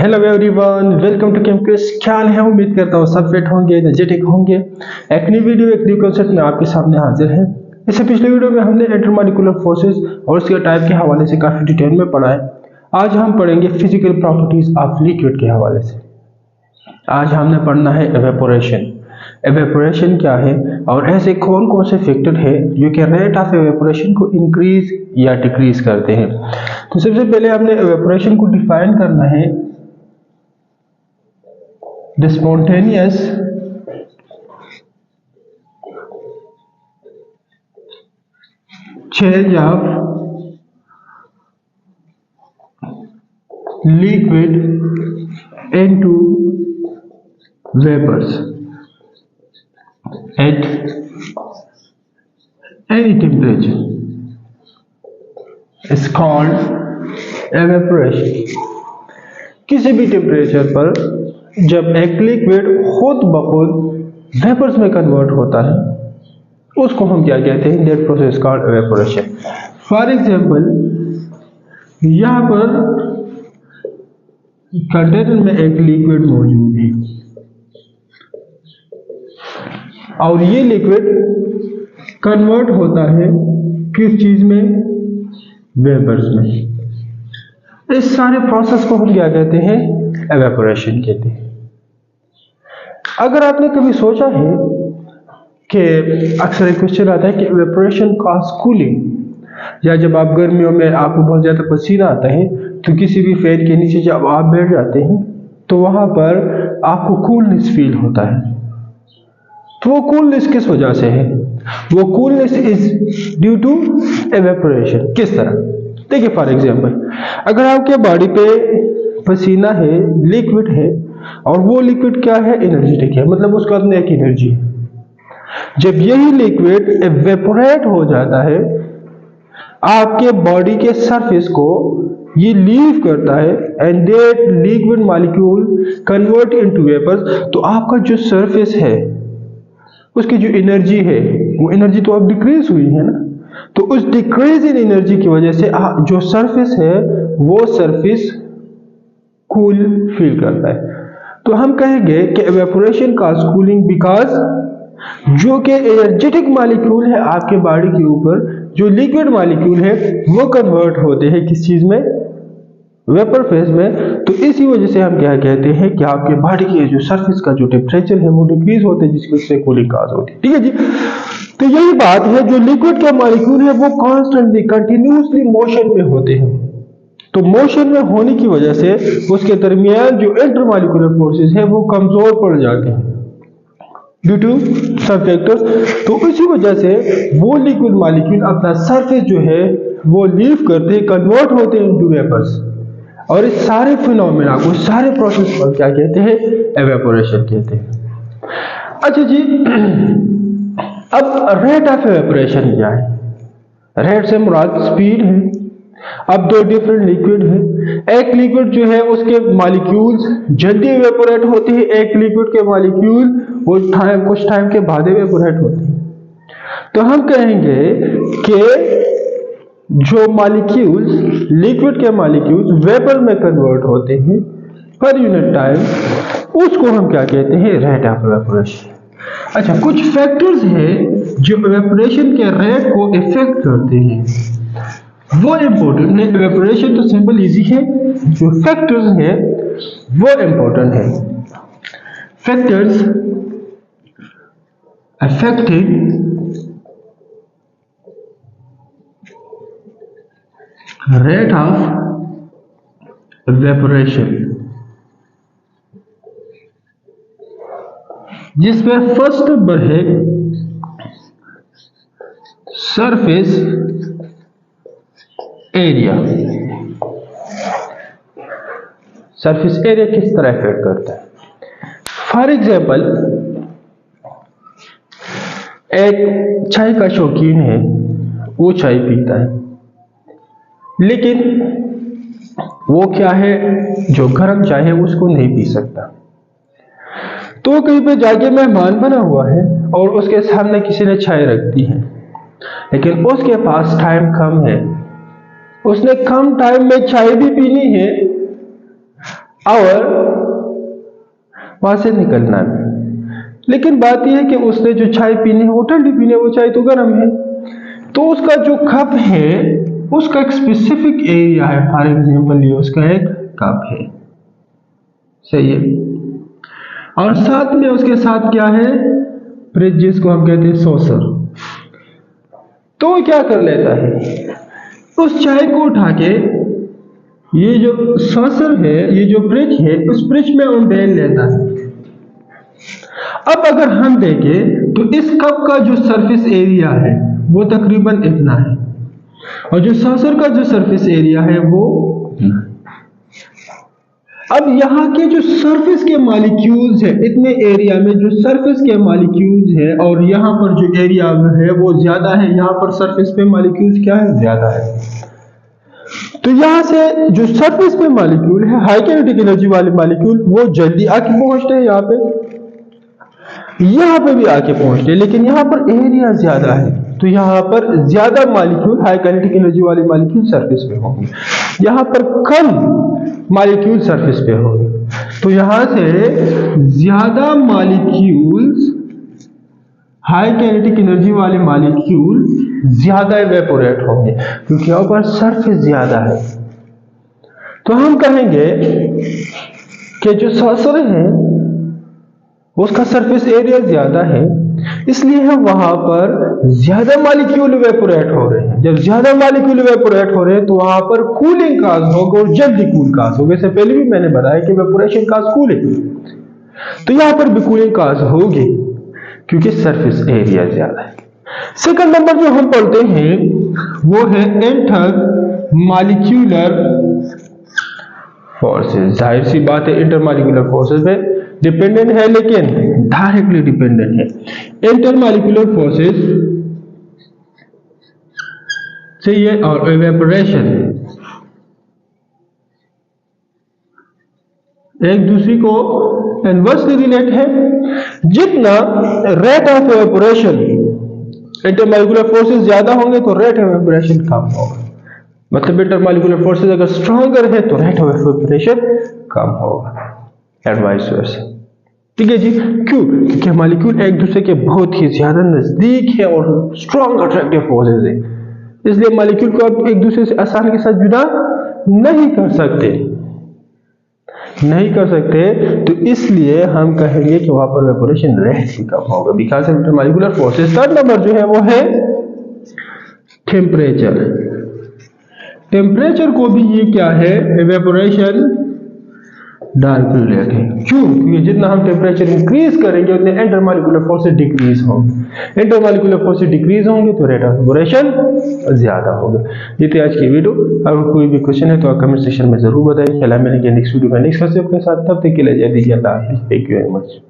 Hello everyone, welcome to ChemQuiz. क्या हाल है? उम्मीद करता हूँ सब फिट होंगे, एनर्जेटिक होंगे। एक नई वीडियो एक न्यू कॉन्सेप्ट में आपके सामने हाजिर है। इससे पिछले वीडियो में हमने इंटरमॉलिक्यूलर फोर्सेस और उसके टाइप के हवाले से काफी डिटेल में पढ़ा है। आज हम पढ़ेंगे फिजिकल प्रॉपर्टीज ऑफ लिक्विड के हवाले से। आज हमने पढ़ना है एवेपोरेशन। एवेपोरेशन क्या है और ऐसे कौन कौन से फैक्टर है जो कि रेट ऑफ एवेपोरेशन को इंक्रीज या डिक्रीज करते हैं। तो सबसे पहले हमने एवेपोरेशन को डिफाइन करना है। The spontaneous change of liquid into vapors at any temperature is called evaporation। किसी भी टेम्परेचर पर जब एक लिक्विड खुद ब खुद वेपर्स में कन्वर्ट होता है उसको हम क्या कहते हैं? That process called evaporation. For example, यहाँ पर कंटेनर में एक लिक्विड मौजूद है और ये लिक्विड कन्वर्ट होता है किस चीज में? वेपर्स में। इस सारे प्रोसेस को हम क्या कहते हैं? एवेपोरेशन कहते हैं। अगर आपने कभी सोचा है कि अक्सर एक क्वेश्चन आता है कि एवेपोरेशन कॉज कूलिंग, या जब आप गर्मियों में आपको बहुत ज्यादा पसीना आता है तो किसी भी फैन के नीचे जब आप बैठ जाते हैं तो वहां पर आपको कूलनेस फील होता है। तो वो कूलनेस किस वजह से है? वो coolness is due to evaporation. किस तरह? देखिए, फॉर एग्जांपल, अगर आपके बॉडी पे पसीना है, लिक्विड है, और वो लिक्विड क्या है? एनर्जेटिक है, मतलब उसके अंदर एक एनर्जी है। जब यही लिक्विड एवेपोरेट हो जाता है, आपके बॉडी के सरफेस को ये लीव करता है and that liquid molecule convert into vapours, तो आपका जो सरफेस है उसकी जो एनर्जी है वो एनर्जी तो अब डिक्रीज हुई है ना। तो उस डिक्रीज इन एनर्जी की वजह से जो सरफेस है वो सरफेस कूल फील करता है। तो हम कहेंगे कि एवेपोरेशन कॉज कूलिंग बिकॉज जो कि एनर्जेटिक मॉलिक्यूल है आपके बॉडी के ऊपर, जो लिक्विड मॉलिक्यूल है वो कन्वर्ट होते हैं किस चीज में? वेपर फेज में। तो इसी वजह से हम क्या कहते हैं कि आपके बॉडी के जो सरफेस का जो टेम्परेचर है वो डिक्रीज होते हैं, जिसकी वजह से कूलिंग कॉज होती है। ठीक है जी। तो यही बात है, जो लिक्विड का मॉलिक्यूल है वो कॉन्स्टेंटली कंटिन्यूसली मोशन में होते हैं। तो मोशन में होने की वजह से उसके दरमियान जो इंटरमॉलिक्यूलर फोर्सेस है वो कमजोर पड़ जाते हैं ड्यू टू सब फैक्टर्स। तो इसी वजह से वो लिक्विड मॉलिक्यूल अपना सरफेस जो है वो लीव करते हैं, कन्वर्ट होते हैं इनटू वेपर्स। और इस सारे फिनोमेना को, सारे प्रोसेस को क्या कहते हैं? एवेपोरेशन कहते हैं। अच्छा जी, अब रेट ऑफ एवेपोरेशन क्या है? रेट से मुराद स्पीड है। अब दो डिफरेंट लिक्विड है, एक लिक्विड जो है उसके मॉलिक्यूल्स जल्दी एवेपोरेट होते हैं, एक लिक्विड के मॉलिक्यूल वो कुछ टाइम के बाद एवेपोरेट होते हैं। तो हम कहेंगे कि जो मॉलिक्यूल्स, लिक्विड के मॉलिक्यूल्स वेपर में कन्वर्ट होते हैं पर यूनिट टाइम, उसको हम क्या कहते हैं? Rate of evaporation. अच्छा, कुछ फैक्टर्स हैं जो एवेपोरेशन के रेट को इफेक्ट करते हैं, वो इंपॉर्टेंट है। एवेपोरेशन तो सिंपल इजी है, जो फैक्टर्स हैं वो इंपॉर्टेंट है। Factors affecting rate of evaporation, जिसमें फर्स्ट नंबर है सरफेस एरिया। सरफेस एरिया किस तरह इफेक्ट करता है? फॉर एग्जाम्पल, एक चाय का शौकीन है, वो चाय पीता है, लेकिन वो क्या है, जो गर्म चाय है उसको नहीं पी सकता। तो कहीं पे जाके मेहमान बना हुआ है और उसके सामने किसी ने चाय रख दी है, लेकिन उसके पास टाइम कम है, उसने कम टाइम में चाय भी पीनी है और वहां से निकलना भी। लेकिन बात यह है कि उसने जो चाय पीनी है वो ठंडी पीनी है, वो चाय तो गर्म है, तो उसका जो कप है उसका एक स्पेसिफिक एरिया है। फॉर एग्जाम्पल ये उसका एक कप है, सही है, और साथ में उसके साथ क्या है, फ्रिज जिसको हम कहते हैं सॉसर। तो वो क्या कर लेता है, उस चाय को उठा के ये जो सॉसर है, ये जो फ्रिज है, उस फ्रिज में उंडेल लेता है। अब अगर हम देखें तो इस कप का जो सरफेस एरिया है वो तकरीबन इतना है, और जो सॉसर का जो सरफेस एरिया है वो इतना है। अब यहाँ के जो सरफेस के मॉलिक्यूल्स है, इतने एरिया में जो सरफेस के मॉलिक्यूल्स है, और यहाँ पर जो एरिया है वो ज्यादा है, यहाँ पर सरफेस पे मॉलिक्यूल्स क्या है, ज्यादा है। तो यहाँ से जो सरफेस पे मॉलिक्यूल है, हाई काइनेटिक एनर्जी वाले मॉलिक्यूल, वो जल्दी आके पहुंचते हैं यहाँ पे भी आके पहुंचते हैं, लेकिन यहाँ पर एरिया ज्यादा है, तो यहाँ पर ज्यादा मॉलिक्यूल, हाई काइनेटिक एनर्जी वाले मॉलिक्यूल सरफेस पे होंगे, यहाँ पर कम मॉलिक्यूल सरफेस पे होंगे। तो यहाँ से ज्यादा मॉलिक्यूल्स, हाई काइनेटिक एनर्जी वाले मॉलिक्यूल ज्यादा इवेपोरेट होंगे, क्योंकि यहाँ पर सरफेस ज्यादा है। तो हम कहेंगे कि जो सॉसर है उसका सरफेस एरिया ज्यादा है, इसलिए हम वहां पर ज्यादा मॉलिक्यूल इवेपोरेट हो रहे हैं। जब ज्यादा मॉलिक्यूल इवेपोरेट हो रहे हैं तो वहां पर कूलिंग काज होगा, और जल्दी कूल काज होगा। इससे पहले भी मैंने बताया कि इवेपोरेशन काज कूलिंग, तो यहां पर भी कूलिंग काज होगी क्योंकि सरफेस एरिया ज्यादा है। सेकंड नंबर जो हम पढ़ते हैं वो है इंटर मॉलिक्यूलर फोर्सेस। जाहिर सी बात है इंटर मॉलिक्यूलर फोर्सेस पे डिपेंडेंट है, लेकिन डायरेक्टली डिपेंडेंट है। इंटर मॉलिक्यूलर फोर्सेस चाहिए और इवेपोरेशन एक दूसरे को इनवर्सली रिलेट है। जितना rate of evaporation intermolecular forces ज्यादा होंगे तो रेट ऑफ इवेपोरेशन कम होगा। मतलब इंटरमॉलिक्यूलर फोर्सेस अगर स्ट्रॉन्गर है तो रेट ऑफ इवेपोरेशन कम होगा, एंड वाइस वर्सा। ठीक है जी, क्यों? क्योंकि मॉलिक्यूल एक दूसरे के बहुत ही ज्यादा नजदीक है और स्ट्रॉन्ग अट्रैक्टिव फोर्सेस है, इसलिए मॉलिक्यूल को आप एक दूसरे से आसानी के साथ जुदा नहीं कर सकते। तो इसलिए हम कहेंगे कि वहां पर इवेपोरेशन रेट ही कम होगा, because of intermolecular forces. Third number जो है वो है टेम्परेचर। टेम्परेचर को भी ये क्या है, इवेपोरेशन डायरेक्टली रिलेटेड है। क्यों? क्योंकि जितना हम टेम्परेचर इंक्रीज करेंगे उतने इंटरमॉलिक्यूलर फोर्सेस डिक्रीज होंगे। इंटरमॉलिक्यूलर फोर्सेस डिक्रीज होंगे तो रेट ऑफ इवेपोरेशन ज्यादा होगा। ये थी आज की वीडियो। अगर कोई भी क्वेश्चन है तो आप कमेंट सेक्शन में जरूर बताइए। चला मिलेंगे नेक्स्ट वीडियो में नेक्स्ट क्लास के साथ, तब तक के लिए जय दीजिए, अल्लाह हाफिज़। Thank you very much.